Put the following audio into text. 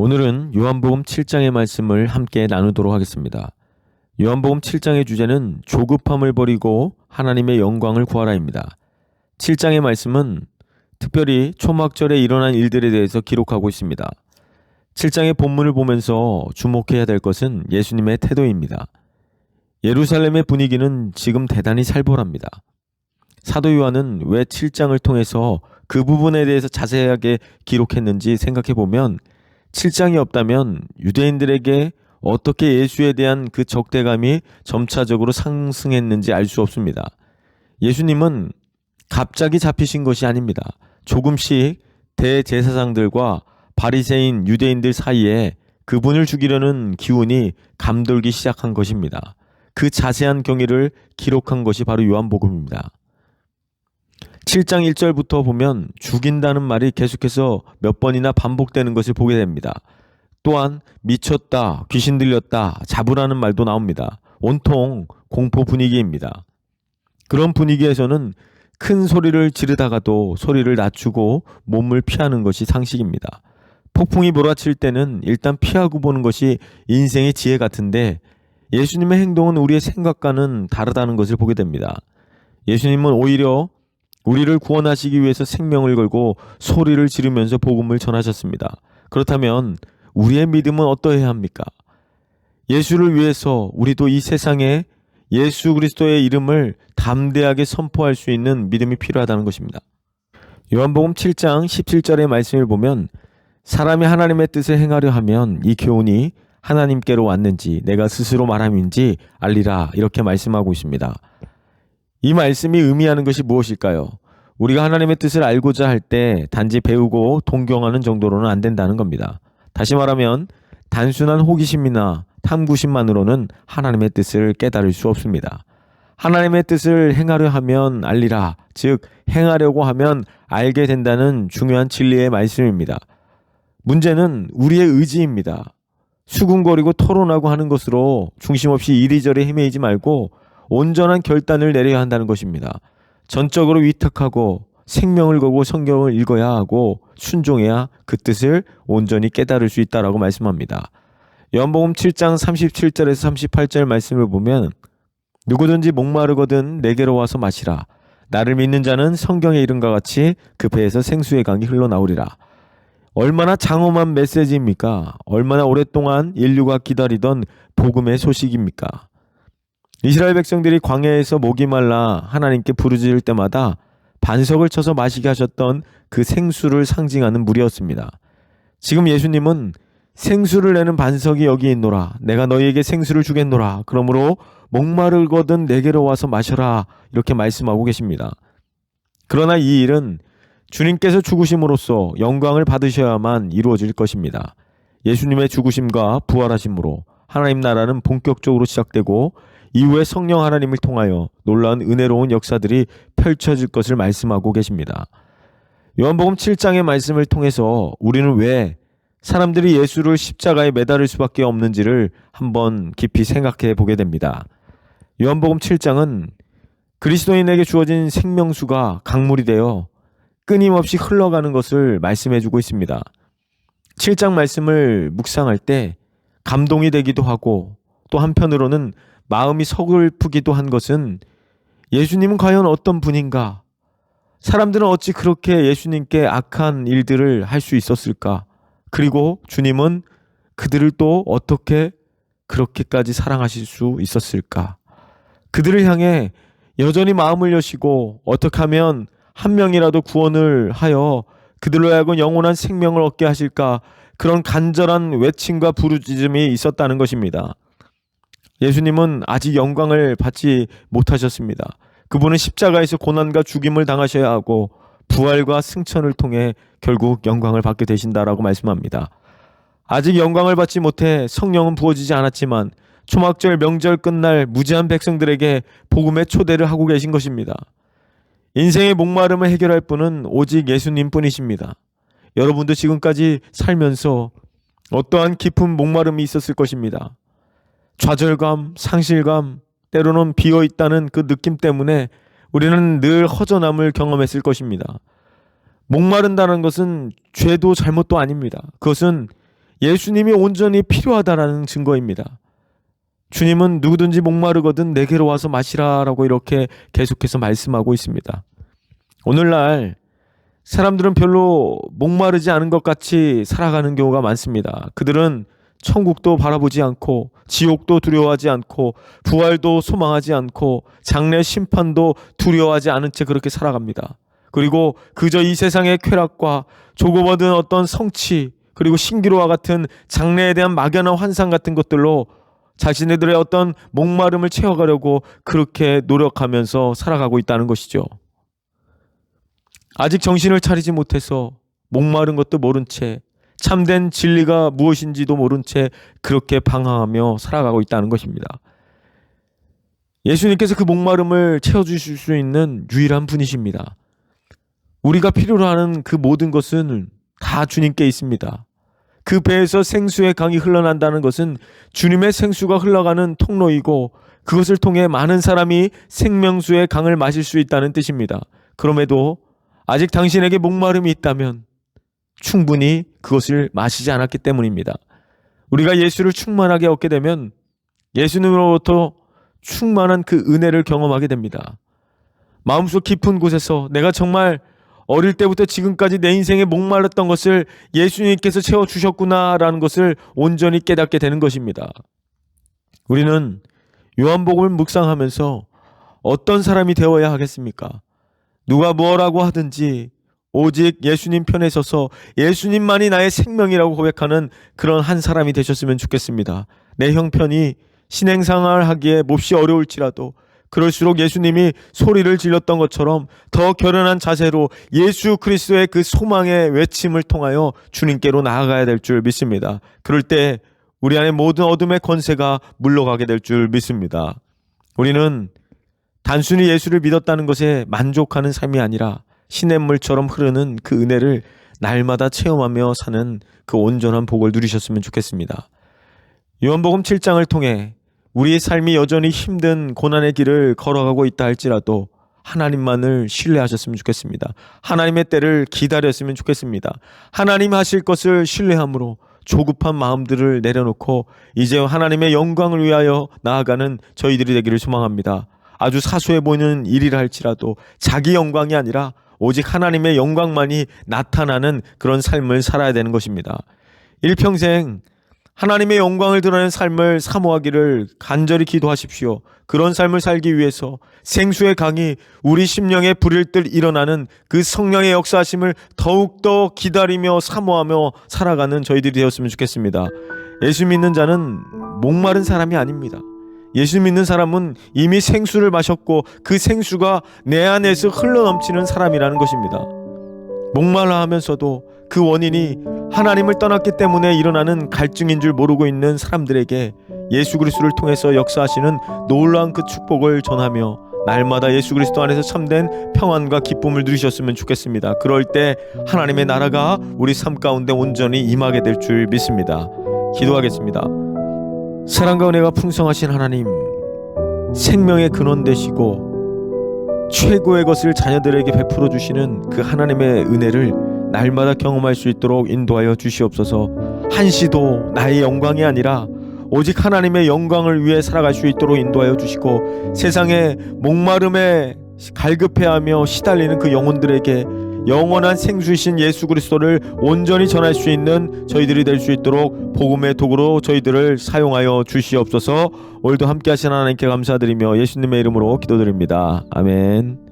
오늘은 요한복음 7장의 말씀을 함께 나누도록 하겠습니다. 요한복음 7장의 주제는 조급함을 버리고 하나님의 영광을 구하라입니다. 7장의 말씀은 특별히 초막절에 일어난 일들에 대해서 기록하고 있습니다. 7장의 본문을 보면서 주목해야 될 것은 예수님의 태도입니다. 예루살렘의 분위기는 지금 대단히 살벌합니다. 사도 요한은 왜 7장을 통해서 그 부분에 대해서 자세하게 기록했는지 생각해 보면 7장이 없다면 유대인들에게 어떻게 예수에 대한 그 적대감이 점차적으로 상승했는지 알 수 없습니다. 예수님은 갑자기 잡히신 것이 아닙니다. 조금씩 대제사장들과 바리새인 유대인들 사이에 그분을 죽이려는 기운이 감돌기 시작한 것입니다. 그 자세한 경위를 기록한 것이 바로 요한복음입니다. 7장 1절부터 보면 죽인다는 말이 계속해서 몇 번이나 반복되는 것을 보게 됩니다. 또한 미쳤다, 귀신 들렸다, 잡으라는 말도 나옵니다. 온통 공포 분위기입니다. 그런 분위기에서는 큰 소리를 지르다가도 소리를 낮추고 몸을 피하는 것이 상식입니다. 폭풍이 몰아칠 때는 일단 피하고 보는 것이 인생의 지혜 같은데 예수님의 행동은 우리의 생각과는 다르다는 것을 보게 됩니다. 예수님은 오히려 우리를 구원하시기 위해서 생명을 걸고 소리를 지르면서 복음을 전하셨습니다. 그렇다면 우리의 믿음은 어떠해야 합니까? 예수를 위해서 우리도 이 세상에 예수 그리스도의 이름을 담대하게 선포할 수 있는 믿음이 필요하다는 것입니다. 요한복음 7장 17절의 말씀을 보면 사람이 하나님의 뜻을 행하려 하면 이 교훈이 하나님께로 왔는지 내가 스스로 말함인지 알리라, 이렇게 말씀하고 있습니다. 이 말씀이 의미하는 것이 무엇일까요? 우리가 하나님의 뜻을 알고자 할 때 단지 배우고 동경하는 정도로는 안 된다는 겁니다. 다시 말하면 단순한 호기심이나 탐구심만으로는 하나님의 뜻을 깨달을 수 없습니다. 하나님의 뜻을 행하려 하면 알리라, 즉 행하려고 하면 알게 된다는 중요한 진리의 말씀입니다. 문제는 우리의 의지입니다. 수군거리고 토론하고 하는 것으로 중심 없이 이리저리 헤매이지 말고 온전한 결단을 내려야 한다는 것입니다. 전적으로 위탁하고 생명을 걸고 성경을 읽어야 하고 순종해야 그 뜻을 온전히 깨달을 수 있다라고 말씀합니다. 요한복음 7장 37절에서 38절 말씀을 보면 누구든지 목마르거든 내게로 와서 마시라. 나를 믿는 자는 성경의 이름과 같이 그 배에서 생수의 강이 흘러나오리라. 얼마나 장엄한 메시지입니까? 얼마나 오랫동안 인류가 기다리던 복음의 소식입니까? 이스라엘 백성들이 광야에서 목이 말라 하나님께 부르짖을 때마다 반석을 쳐서 마시게 하셨던 그 생수를 상징하는 물이었습니다. 지금 예수님은 생수를 내는 반석이 여기 있노라. 내가 너희에게 생수를 주겠노라. 그러므로 목마르거든 내게로 와서 마셔라. 이렇게 말씀하고 계십니다. 그러나 이 일은 주님께서 죽으심으로써 영광을 받으셔야만 이루어질 것입니다. 예수님의 죽으심과 부활하심으로 하나님 나라는 본격적으로 시작되고 이후에 성령 하나님을 통하여 놀라운 은혜로운 역사들이 펼쳐질 것을 말씀하고 계십니다. 요한복음 7장의 말씀을 통해서 우리는 왜 사람들이 예수를 십자가에 매달을 수밖에 없는지를 한번 깊이 생각해 보게 됩니다. 요한복음 7장은 그리스도인에게 주어진 생명수가 강물이 되어 끊임없이 흘러가는 것을 말씀해 주고 있습니다. 7장 말씀을 묵상할 때 감동이 되기도 하고 또 한편으로는 마음이 서글프기도 한 것은 예수님은 과연 어떤 분인가? 사람들은 어찌 그렇게 예수님께 악한 일들을 할 수 있었을까? 그리고 주님은 그들을 또 어떻게 그렇게까지 사랑하실 수 있었을까? 그들을 향해 여전히 마음을 여시고 어떻게 하면 한 명이라도 구원을 하여 그들로 하여금 영원한 생명을 얻게 하실까? 그런 간절한 외침과 부르짖음이 있었다는 것입니다. 예수님은 아직 영광을 받지 못하셨습니다. 그분은 십자가에서 고난과 죽임을 당하셔야 하고 부활과 승천을 통해 결국 영광을 받게 되신다라고 말씀합니다. 아직 영광을 받지 못해 성령은 부어지지 않았지만 초막절 명절 끝날 무지한 백성들에게 복음의 초대를 하고 계신 것입니다. 인생의 목마름을 해결할 분은 오직 예수님 뿐이십니다. 여러분도 지금까지 살면서 어떠한 깊은 목마름이 있었을 것입니다. 좌절감, 상실감, 때로는 비어있다는 그 느낌 때문에 우리는 늘 허전함을 경험했을 것입니다. 목마른다는 것은 죄도 잘못도 아닙니다. 그것은 예수님이 온전히 필요하다라는 증거입니다. 주님은 누구든지 목마르거든 내게로 와서 마시라라고 이렇게 계속해서 말씀하고 있습니다. 오늘날 사람들은 별로 목마르지 않은 것 같이 살아가는 경우가 많습니다. 그들은 천국도 바라보지 않고 지옥도 두려워하지 않고 부활도 소망하지 않고 장래 심판도 두려워하지 않은 채 그렇게 살아갑니다. 그리고 그저 이 세상의 쾌락과 조금 얻은 어떤 성취 그리고 신기루와 같은 장래에 대한 막연한 환상 같은 것들로 자신들의 어떤 목마름을 채워가려고 그렇게 노력하면서 살아가고 있다는 것이죠. 아직 정신을 차리지 못해서 목마른 것도 모른 채 참된 진리가 무엇인지도 모른 채 그렇게 방황하며 살아가고 있다는 것입니다. 예수님께서 그 목마름을 채워주실 수 있는 유일한 분이십니다. 우리가 필요로 하는 그 모든 것은 다 주님께 있습니다. 그 배에서 생수의 강이 흘러난다는 것은 주님의 생수가 흘러가는 통로이고 그것을 통해 많은 사람이 생명수의 강을 마실 수 있다는 뜻입니다. 그럼에도 아직 당신에게 목마름이 있다면 충분히 그것을 마시지 않았기 때문입니다. 우리가 예수를 충만하게 얻게 되면 예수님으로부터 충만한 그 은혜를 경험하게 됩니다. 마음속 깊은 곳에서 내가 정말 어릴 때부터 지금까지 내 인생에 목말랐던 것을 예수님께서 채워주셨구나라는 것을 온전히 깨닫게 되는 것입니다. 우리는 요한복음을 묵상하면서 어떤 사람이 되어야 하겠습니까? 누가 뭐라고 하든지 오직 예수님 편에 서서 예수님만이 나의 생명이라고 고백하는 그런 한 사람이 되셨으면 좋겠습니다. 내 형편이 신행생활 하기에 몹시 어려울지라도 그럴수록 예수님이 소리를 질렀던 것처럼 더 결연한 자세로 예수 그리스도의 그 소망의 외침을 통하여 주님께로 나아가야 될 줄 믿습니다. 그럴 때 우리 안에 모든 어둠의 권세가 물러가게 될 줄 믿습니다. 우리는 단순히 예수를 믿었다는 것에 만족하는 삶이 아니라 시냇물처럼 흐르는 그 은혜를 날마다 체험하며 사는 그 온전한 복을 누리셨으면 좋겠습니다. 요한복음 7장을 통해 우리의 삶이 여전히 힘든 고난의 길을 걸어가고 있다 할지라도 하나님만을 신뢰하셨으면 좋겠습니다. 하나님의 때를 기다렸으면 좋겠습니다. 하나님 하실 것을 신뢰함으로 조급한 마음들을 내려놓고 이제 하나님의 영광을 위하여 나아가는 저희들이 되기를 소망합니다. 아주 사소해 보이는 일이라 할지라도 자기 영광이 아니라 오직 하나님의 영광만이 나타나는 그런 삶을 살아야 되는 것입니다. 일평생 하나님의 영광을 드러내는 삶을 사모하기를 간절히 기도하십시오. 그런 삶을 살기 위해서 생수의 강이 우리 심령에 불일 듯 일어나는 그 성령의 역사하심을 더욱더 기다리며 사모하며 살아가는 저희들이 되었으면 좋겠습니다. 예수 믿는 자는 목마른 사람이 아닙니다. 예수 믿는 사람은 이미 생수를 마셨고 그 생수가 내 안에서 흘러넘치는 사람이라는 것입니다. 목말라 하면서도 그 원인이 하나님을 떠났기 때문에 일어나는 갈증인 줄 모르고 있는 사람들에게 예수 그리스도를 통해서 역사하시는 놀라운 그 축복을 전하며 날마다 예수 그리스도 안에서 참된 평안과 기쁨을 누리셨으면 좋겠습니다. 그럴 때 하나님의 나라가 우리 삶 가운데 온전히 임하게 될 줄 믿습니다. 기도하겠습니다. 사랑과 은혜가 풍성하신 하나님, 생명의 근원 되시고 최고의 것을 자녀들에게 베풀어 주시는 그 하나님의 은혜를 날마다 경험할 수 있도록 인도하여 주시옵소서. 한시도 나의 영광이 아니라 오직 하나님의 영광을 위해 살아갈 수 있도록 인도하여 주시고 세상의 목마름에 갈급해하며 시달리는 그 영혼들에게 영원한 생수이신 예수 그리스도를 온전히 전할 수 있는 저희들이 될 수 있도록 복음의 도구로 저희들을 사용하여 주시옵소서. 오늘도 함께 하신 하나님께 감사드리며 예수님의 이름으로 기도드립니다. 아멘.